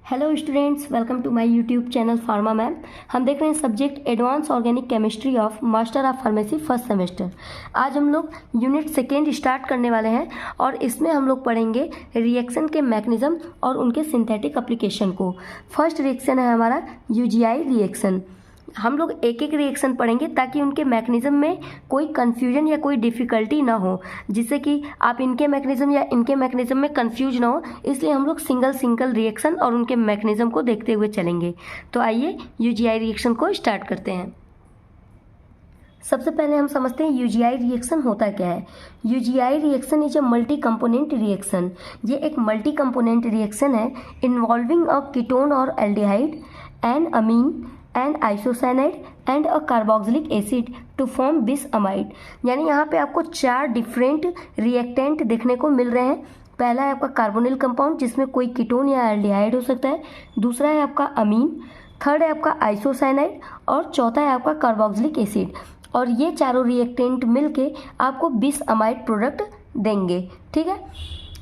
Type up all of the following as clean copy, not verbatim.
Hello students, welcome to my YouTube channel Pharma Mam. हम देख रहे हैं subject advance organic chemistry of master of pharmacy first semester. आज हम लोग यूनिट सेकेंड स्टार्ट करने वाले हैं और इसमें हम लोग पढ़ेंगे रिएक्शन के मैकेनिज्म और उनके सिंथेटिक एप्लीकेशन को। फर्स्ट रिएक्शन है हमारा यूजीआई रिएक्शन। हम लोग एक एक रिएक्शन पढ़ेंगे ताकि उनके मैकेनिज्म में कोई कन्फ्यूजन या कोई डिफ़िकल्टी ना हो, जिससे कि आप इनके मैकेनिज्म या इनके मैकेनिज्म में कन्फ्यूज ना हो। इसलिए हम लोग सिंगल रिएक्शन और उनके मैकेनिज्म को देखते हुए चलेंगे। तो आइए यूजीआई रिएक्शन को स्टार्ट करते हैं। सबसे पहले हम समझते हैं यूजीआई रिएक्शन होता क्या है। Ugi reaction is a multi component reaction. ये एक मल्टी कंपोनेंट रिएक्शन है इन्वॉल्विंग अ कीटोन और aldehyde and amine and isocyanide and a carboxylic acid to form bis amide. यानी यहाँ पे आपको 4 डिफरेंट रिएक्टेंट देखने को मिल रहे हैं। पहला है आपका कार्बोनिल कंपाउंड जिसमें कोई कीटोन या एल्डिहाइड हो सकता है। दूसरा है आपका अमीन। थर्ड है आपका आइसोसाइनाइड और चौथा है आपका कार्बोक्सिलिक एसिड। और ये चारों रिएक्टेंट मिलके आपको बिस अमाइड प्रोडक्ट देंगे। ठीक है,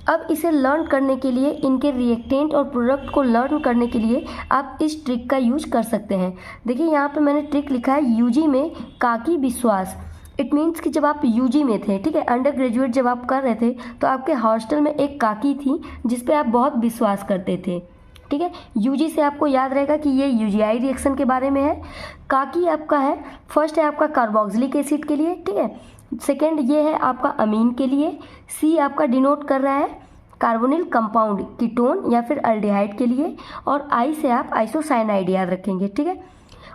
अब इसे लर्न करने के लिए, इनके रिएक्टेंट और प्रोडक्ट को लर्न करने के लिए आप इस ट्रिक का यूज कर सकते हैं। देखिए यहाँ पे मैंने ट्रिक लिखा है यूजी में काकी विश्वास। इट मीन्स कि जब आप यूजी में थे, ठीक है, अंडर ग्रेजुएट जब आप कर रहे थे तो आपके हॉस्टल में एक काकी थी जिस पे आप बहुत विश्वास करते थे। ठीक है, यूजी से आपको याद रहेगा कि ये यूजीआई रिएक्शन के बारे में है। काकी आपका है, फर्स्ट है आपका कार्बोक्सिलिक एसिड के लिए, ठीक है। सेकेंड ये है आपका अमीन के लिए। सी आपका डिनोट कर रहा है कार्बोनिल कंपाउंड कीटोन या फिर अल्डिहाइड के लिए। और आई से आप आइसोसाइनाइड याद रखेंगे। ठीक है,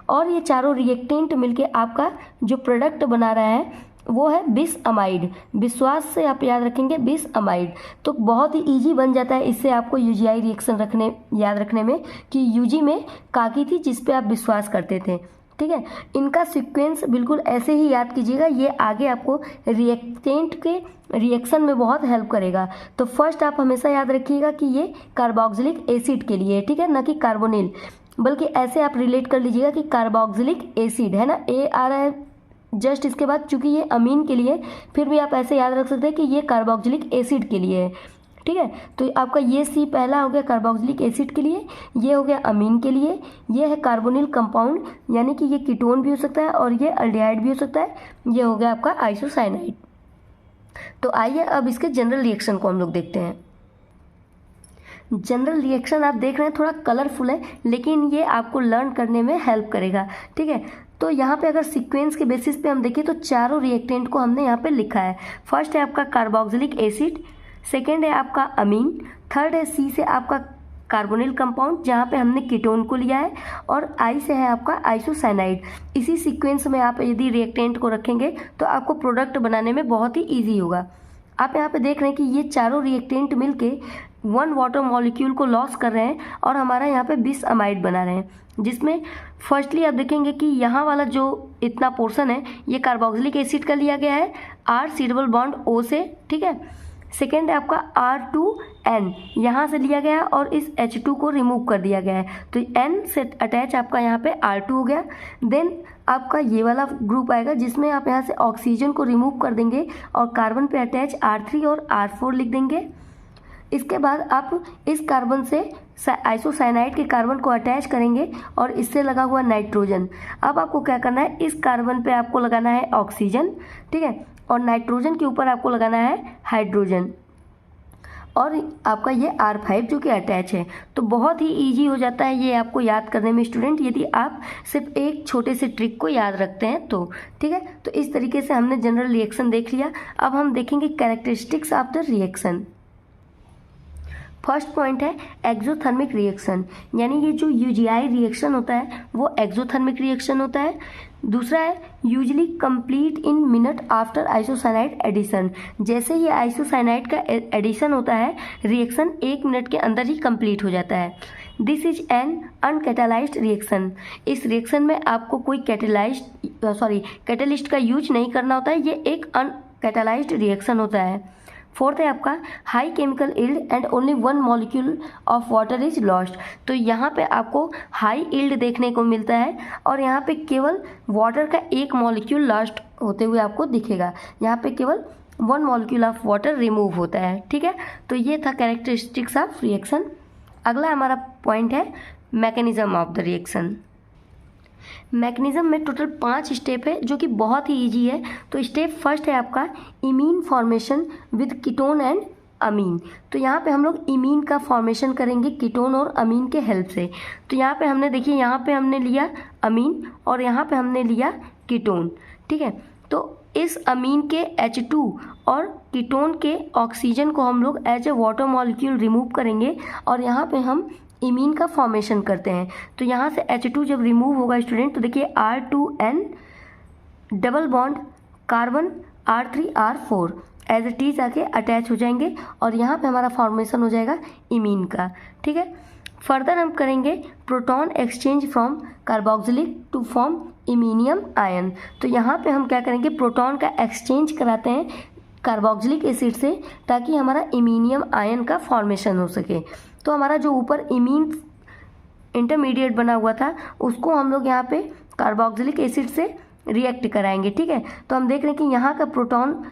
और ये चारों रिएक्टेंट मिलके आपका जो प्रोडक्ट बना रहा है वो है बिस अमाइड। विश्वास से आप याद रखेंगे बिस अमाइड। तो बहुत ही इजी बन जाता है इससे आपको यूजीआई रिएक्शन याद रखने में कि यूजी में काकी थी जिस पे आप विश्वास करते थे। ठीक है, इनका सीक्वेंस बिल्कुल ऐसे ही याद कीजिएगा, ये आगे आपको रिएक्टेंट के रिएक्शन में बहुत हेल्प करेगा। तो फर्स्ट आप हमेशा याद रखिएगा कि ये कार्बोक्सिलिक एसिड के लिए, ठीक है, ना कि कार्बोनिल, बल्कि ऐसे आप रिलेट कर लीजिएगा कि कार्बोक्सिलिक एसिड है ना, ए आ रहा है जस्ट इसके बाद, चूंकि ये अमीन के लिए, फिर भी आप ऐसे याद रख सकते हैं कि ये कार्बोक्सिलिक एसिड के लिए है। ठीक है, तो आपका ये सी पहला हो गया कार्बोक्सिलिक एसिड के लिए, ये हो गया अमीन के लिए, ये है कार्बोनिल कंपाउंड यानी कि ये कीटोन भी हो सकता है और ये अल्डिहाइड भी हो सकता है, ये हो गया आपका आइसोसाइनाइड। तो आइए अब इसके जनरल रिएक्शन को हम लोग देखते हैं। जनरल रिएक्शन आप देख रहे हैं थोड़ा कलरफुल है, लेकिन ये आपको लर्न करने में हेल्प करेगा। ठीक है, तो यहाँ पे अगर सीक्वेंस के बेसिस पे हम देखें तो चारों रिएक्टेंट को हमने यहाँ पे लिखा है। फर्स्ट है आपका कार्बोक्सिलिक एसिड, सेकेंड है आपका अमीन, थर्ड है सी से आपका कार्बोनिल कंपाउंड जहाँ पे हमने कीटोन को लिया है, और आई से है आपका आइसोसाइनाइड। इसी सीक्वेंस में आप यदि रिएक्टेंट को रखेंगे तो आपको प्रोडक्ट बनाने में बहुत ही ईजी होगा। आप यहाँ पे देख रहे हैं कि ये चारों रिएक्टेंट मिलके 1 वाटर मॉलिक्यूल को लॉस कर रहे हैं और हमारा यहाँ पे बिस अमाइड बना रहे हैं, जिसमें फर्स्टली आप देखेंगे कि यहाँ वाला जो इतना पोर्शन है ये कार्बोक्सिलिक एसिड का लिया गया है R C double bond O से। ठीक है, सेकेंड है आपका R2N यहाँ से लिया गया और इस H2 को रिमूव कर दिया गया है, तो N से अटैच आपका यहाँ पे R2 हो गया। देन आपका ये वाला ग्रुप आएगा जिसमें आप यहाँ से ऑक्सीजन को रिमूव कर देंगे और कार्बन पे अटैच R3 और R4 लिख देंगे। इसके बाद आप इस कार्बन से आइसोसाइनाइड के कार्बन को अटैच करेंगे और इससे लगा हुआ नाइट्रोजन। अब आपको क्या करना है, इस कार्बन पे आपको लगाना है ऑक्सीजन, ठीक है, और नाइट्रोजन के ऊपर आपको लगाना है हाइड्रोजन, और आपका ये R5 जो कि अटैच है। तो बहुत ही इजी हो जाता है ये आपको याद करने में स्टूडेंट, यदि आप सिर्फ एक छोटे से ट्रिक को याद रखते हैं तो। ठीक है, तो इस तरीके से हमने जनरल रिएक्शन देख लिया। अब हम देखेंगे characteristics of the reaction. First point है एक्सोथर्मिक रिएक्शन, यानी ये जो यूजीआई रिएक्शन होता है वो एक्सोथर्मिक रिएक्शन होता है। दूसरा है usually complete in minute after isocyanide addition. जैसे ही आइसोसाइनाइड का एडिशन होता है रिएक्शन 1 मिनट के अंदर ही कंप्लीट हो जाता है। This is an uncatalysed reaction. इस रिएक्शन में आपको कोई कैटलिस्ट का यूज नहीं करना होता है, ये एक अनकैटालाइज्ड रिएक्शन होता है। फोर्थ है आपका high chemical yield and only 1 molecule of water is lost. तो यहाँ पे आपको हाई यील्ड देखने को मिलता है और यहाँ पे केवल वाटर का 1 मॉलिक्यूल लॉस्ट होते हुए आपको दिखेगा। यहाँ पे केवल 1 मॉलिक्यूल ऑफ वाटर रिमूव होता है। ठीक है, तो ये था कैरेक्टरिस्टिक्स ऑफ रिएक्शन। अगला हमारा पॉइंट है mechanism of the reaction. Mechanism में टोटल 5 स्टेप है जो कि बहुत ही इजी है। तो स्टेप फर्स्ट है आपका imine formation with ketone and amine. तो यहाँ पे हम लोग इमीन का फॉर्मेशन करेंगे कीटोन और अमीन के हेल्प से। तो यहाँ पे हमने देखिए, यहाँ पे हमने लिया अमीन और यहाँ पे हमने लिया कीटोन, ठीक है। तो इस अमीन के H2 और कीटोन के ऑक्सीजन को हम लोग as a water molecule remove करेंगे और यहाँ पे हम इमीन का फॉर्मेशन करते हैं। तो यहाँ से H2 जब रिमूव होगा स्टूडेंट, तो देखिए R2N double bond carbon R3R4 as it is आके अटैच हो जाएंगे और यहाँ पे हमारा फॉर्मेशन हो जाएगा इमीन का, ठीक है। फर्दर हम करेंगे proton exchange from carboxylic to form iminium ion. तो यहाँ पे हम क्या करेंगे, प्रोटॉन का एक्सचेंज कराते हैं कार्बोक्सिलिक एसिड से ताकि हमारा इमीनियम आयन का फॉर्मेशन हो सके। तो हमारा जो ऊपर इमीन इंटरमीडिएट बना हुआ था उसको हम लोग यहाँ पे कार्बोक्सिलिक एसिड से रिएक्ट कराएंगे, ठीक है। तो हम देख रहे हैं कि यहाँ का प्रोटॉन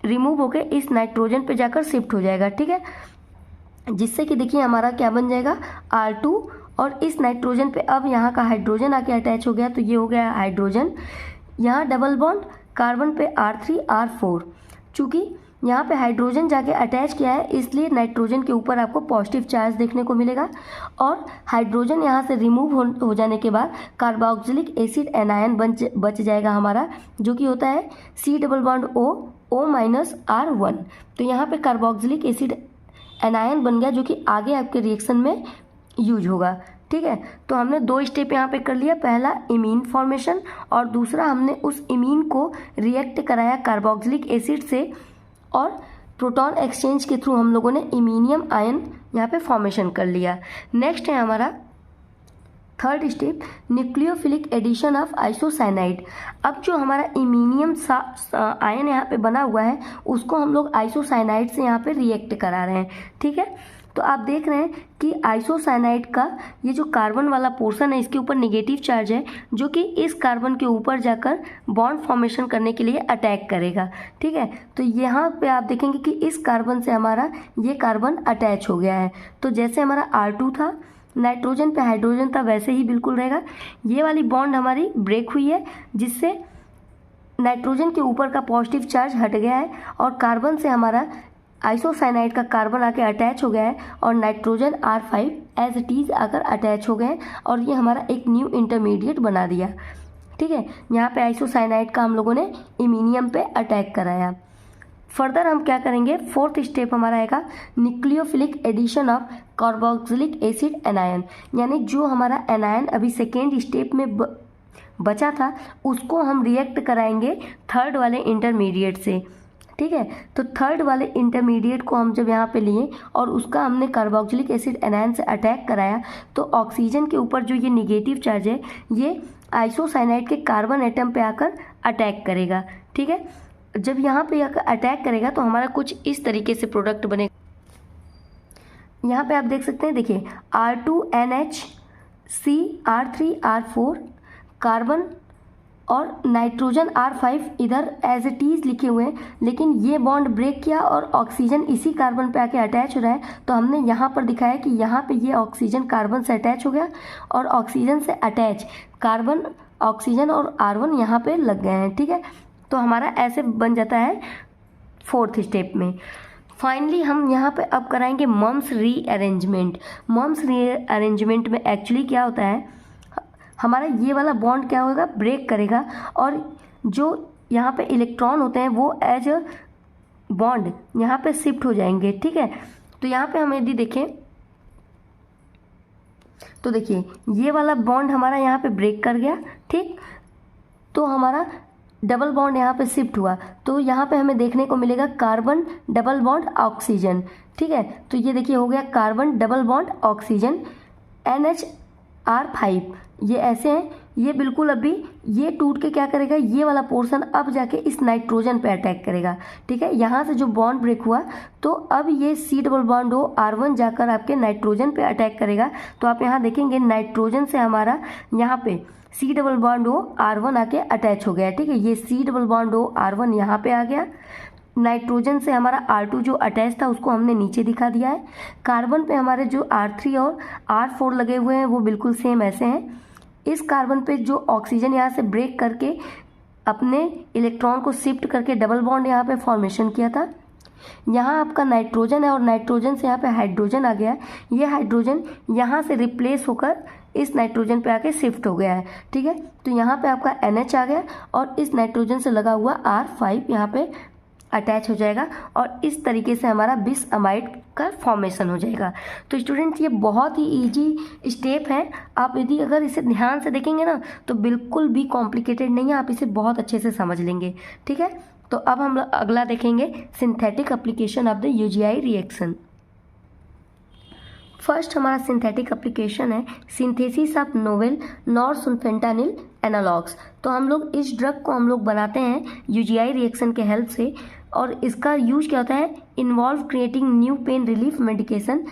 रिमूव होकर इस नाइट्रोजन पे जाकर शिफ्ट हो जाएगा, ठीक है, जिससे कि देखिए हमारा क्या बन जाएगा R2 और इस नाइट्रोजन पे अब यहाँ का हाइड्रोजन आके अटैच हो गया। तो ये हो गया हाइड्रोजन, यहाँ डबल बॉन्ड कार्बन पे R3R4। चूँकि यहाँ पे हाइड्रोजन जाके अटैच किया है इसलिए नाइट्रोजन के ऊपर आपको पॉजिटिव चार्ज देखने को मिलेगा और हाइड्रोजन यहाँ से रिमूव हो जाने के बाद कार्बोक्सिलिक एसिड एनायन बच जाएगा हमारा, जो कि होता है C डबल बॉन्ड O-R1। तो यहाँ पे कार्बोक्सिलिक एसिड एनायन बन गया जो कि आगे आपके रिएक्शन में यूज होगा, ठीक है। तो हमने 2 स्टेप यहाँ पे कर लिया, पहला इमीन फॉर्मेशन और दूसरा हमने उस इमीन को रिएक्ट कराया कार्बोक्सिलिक एसिड से और प्रोटॉन एक्सचेंज के थ्रू हम लोगों ने इमीनियम आयन यहाँ पे फॉर्मेशन कर लिया। नेक्स्ट है हमारा third step nucleophilic addition of isocyanide. अब जो हमारा इमीनियम आयन यहाँ पे बना हुआ है उसको हम लोग आइसोसाइनाइड से यहाँ पे रिएक्ट करा रहे हैं, ठीक है। तो आप देख रहे हैं कि आइसोसाइनाइड का ये जो कार्बन वाला पोर्शन है इसके ऊपर नेगेटिव चार्ज है जो कि इस कार्बन के ऊपर जाकर बॉन्ड फॉर्मेशन करने के लिए अटैक करेगा, ठीक है। तो यहाँ पे आप देखेंगे कि इस कार्बन से हमारा ये कार्बन अटैच हो गया है। तो जैसे हमारा R2 था, नाइट्रोजन पे हाइड्रोजन था, वैसे ही बिल्कुल रहेगा। ये वाली बॉन्ड हमारी ब्रेक हुई है जिससे नाइट्रोजन के ऊपर का पॉजिटिव चार्ज हट गया है और कार्बन से हमारा आइसोसाइनाइड का कार्बन आके अटैच हो गया है और nitrogen R5 as it is आकर अटैच हो गए हैं और ये हमारा एक न्यू इंटरमीडिएट बना दिया, ठीक है। यहाँ पे आइसोसाइनाइड का हम लोगों ने इमीनियम पे अटैक कराया। फर्दर हम क्या करेंगे, फोर्थ स्टेप हमारा आएगा nucleophilic addition of carboxylic acid anion. यानी जो हमारा एनायन अभी सेकेंड स्टेप में बचा था उसको हम रिएक्ट कराएंगे थर्ड वाले इंटरमीडिएट से, ठीक है। तो थर्ड वाले इंटरमीडिएट को हम जब यहाँ पे लिए और उसका हमने कार्बोक्सिलिक एसिड एनायन से अटैक कराया तो ऑक्सीजन के ऊपर जो ये निगेटिव चार्ज है ये आइसोसाइनाइड के कार्बन एटम पे आकर अटैक करेगा, ठीक है। जब यहाँ पे आकर अटैक करेगा तो हमारा कुछ इस तरीके से प्रोडक्ट बनेगा। यहाँ पे आप देख सकते हैं, देखिए R2NH CR3R4 कार्बन और नाइट्रोजन R5 इधर एज इट इज लिखे हुए हैं, लेकिन ये बॉन्ड ब्रेक किया और ऑक्सीजन इसी कार्बन पे आके अटैच हो रहा है। तो हमने यहाँ पर दिखाया कि यहाँ पे ये ऑक्सीजन कार्बन से अटैच हो गया और ऑक्सीजन से अटैच कार्बन ऑक्सीजन और R1 यहाँ पे लग गए हैं, ठीक है। तो हमारा ऐसे बन जाता है फोर्थ स्टेप में। फाइनली हम यहाँ पे अब कराएंगे मम्स रीअरेंजमेंट। मम्स रीअरेंजमेंट में एक्चुअली क्या होता है, हमारा ये वाला बॉन्ड क्या होगा, ब्रेक करेगा और जो यहाँ पे इलेक्ट्रॉन होते हैं वो एज अ बॉन्ड यहाँ पे शिफ्ट हो जाएंगे, ठीक है। तो यहाँ पे हम यदि देखें तो देखिए ये वाला बॉन्ड हमारा यहाँ पे ब्रेक कर गया, ठीक। तो हमारा डबल बॉन्ड यहाँ पे शिफ्ट हुआ तो यहाँ पे हमें देखने को मिलेगा कार्बन डबल बॉन्ड ऑक्सीजन, ठीक है। तो ये देखिए हो गया carbon double bond oxygen NHR5, ये ऐसे हैं। ये बिल्कुल अभी ये टूट के क्या करेगा, ये वाला पोर्शन अब जाके इस नाइट्रोजन पे अटैक करेगा, ठीक है। यहाँ से जो बॉन्ड ब्रेक हुआ तो अब ये C डबल बॉन्ड हो R1 जाकर आपके नाइट्रोजन पे अटैक करेगा। तो आप यहाँ देखेंगे नाइट्रोजन से हमारा यहाँ पे C डबल बॉन्ड हो R1 आके अटैच हो गया, ठीक है। ये C डबल बॉन्ड हो R1 यहाँ पे आ गया नाइट्रोजन से हमारा R2 जो अटैच था उसको हमने नीचे दिखा दिया है। कार्बन पे हमारे जो R3 और R4 लगे हुए हैं वो बिल्कुल सेम ऐसे हैं। इस कार्बन पे जो ऑक्सीजन यहाँ से ब्रेक करके अपने इलेक्ट्रॉन को शिफ्ट करके डबल बॉन्ड यहाँ पे फॉर्मेशन किया था। यहाँ आपका नाइट्रोजन है और नाइट्रोजन से यहाँ पे हाइड्रोजन आ गया है। ये हाइड्रोजन यहाँ से रिप्लेस होकर इस नाइट्रोजन पे आके शिफ्ट हो गया है, ठीक है। तो यहाँ पे आपका NH आ गया और इस नाइट्रोजन से लगा हुआ R5 यहाँ पे अटैच हो जाएगा और इस तरीके से हमारा बिस अमाइड का फॉर्मेशन हो जाएगा। तो स्टूडेंट्स ये बहुत ही इजी स्टेप है। आप यदि अगर इसे ध्यान से देखेंगे ना तो बिल्कुल भी कॉम्प्लिकेटेड नहीं है, आप इसे बहुत अच्छे से समझ लेंगे, ठीक है। तो अब हम अगला देखेंगे synthetic application of the UGI reaction. First हमारा सिंथेटिक एप्लीकेशन है सिंथेसिस ऑफ नोवेल नॉरसुल्फेंटानिल एनालॉग्स। तो हम लोग इस ड्रग को हम लोग बनाते हैं UGI रिएक्शन के हेल्प से और इसका यूज क्या होता है, involve creating new pain relief medication.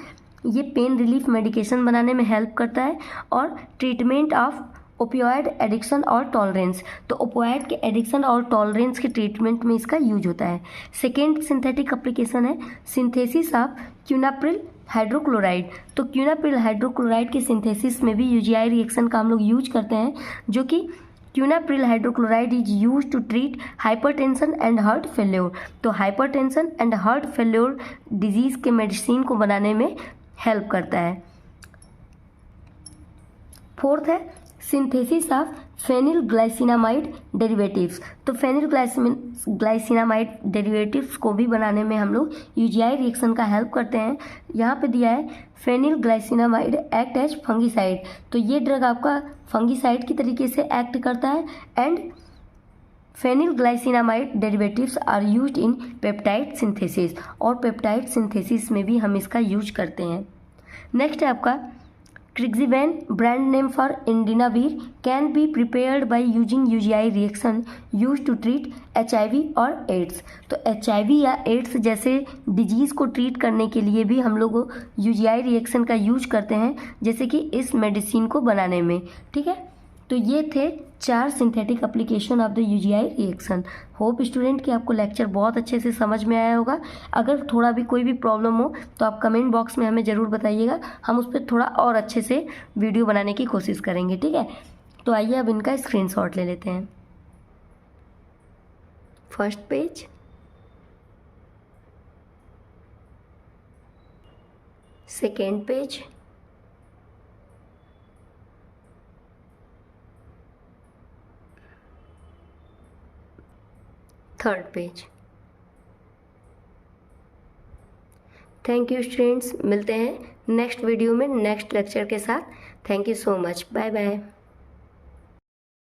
ये पेन रिलीफ मेडिकेशन बनाने में हेल्प करता है और ट्रीटमेंट ऑफ ओपियोइड एडिक्शन और टॉलरेंस। तो ओपियोइड के एडिक्शन और टॉलरेंस के ट्रीटमेंट में इसका यूज होता है। सेकेंड सिंथेटिक एप्लीकेशन है सिंथेसिस ऑफ क्यूनाप्रिल हाइड्रोक्लोराइड। तो क्यूनाप्रिल हाइड्रोक्लोराइड के सिंथेसिस में भी UGI रिएक्शन का हम लोग यूज करते हैं, जो कि quinapril hydrochloride is use to treat hypertension and heart failure. तो hypertension and heart failure disease के मेडिसिन को बनाने में हेल्प करता है। फोर्थ है synthesis of phenyl glycinamide derivatives. तो फेनिल ग्लाइसिनामाइड डेरिवेटिव्स को भी बनाने में हम लोग UGI रिएक्शन का हेल्प करते हैं। यहाँ पे दिया है फेनिल ग्लाइसिनामाइड एक्ट एज फंगिसाइड। तो ये ड्रग आपका फंगिसाइड की तरीके से एक्ट करता है and phenyl glycinamide derivatives are used in peptide synthesis और पेप्टाइड सिंथेसिस में भी हम इसका यूज करते हैं। नेक्स्ट है आपका Crixivan, brand name for indinavir, can be prepared by using UGI reaction use to treat HIV और एड्स। तो HIV या एड्स जैसे डिजीज़ को ट्रीट करने के लिए भी हम लोग UGI रिएक्शन का यूज करते हैं, जैसे कि इस मेडिसिन को बनाने में, ठीक है। तो ये थे 4 synthetic application of the UGI reaction. Hope student कि आपको लेक्चर बहुत अच्छे से समझ में आया होगा। अगर थोड़ा भी कोई भी प्रॉब्लम हो तो आप कमेंट बॉक्स में हमें ज़रूर बताइएगा, हम उस पर थोड़ा और अच्छे से वीडियो बनाने की कोशिश करेंगे, ठीक है। तो आइए अब इनका स्क्रीनशॉट ले लेते हैं। First page, second page, third page. Thank you students, मिलते हैं नेक्स्ट वीडियो में नेक्स्ट लेक्चर के साथ। Thank you so much, bye bye.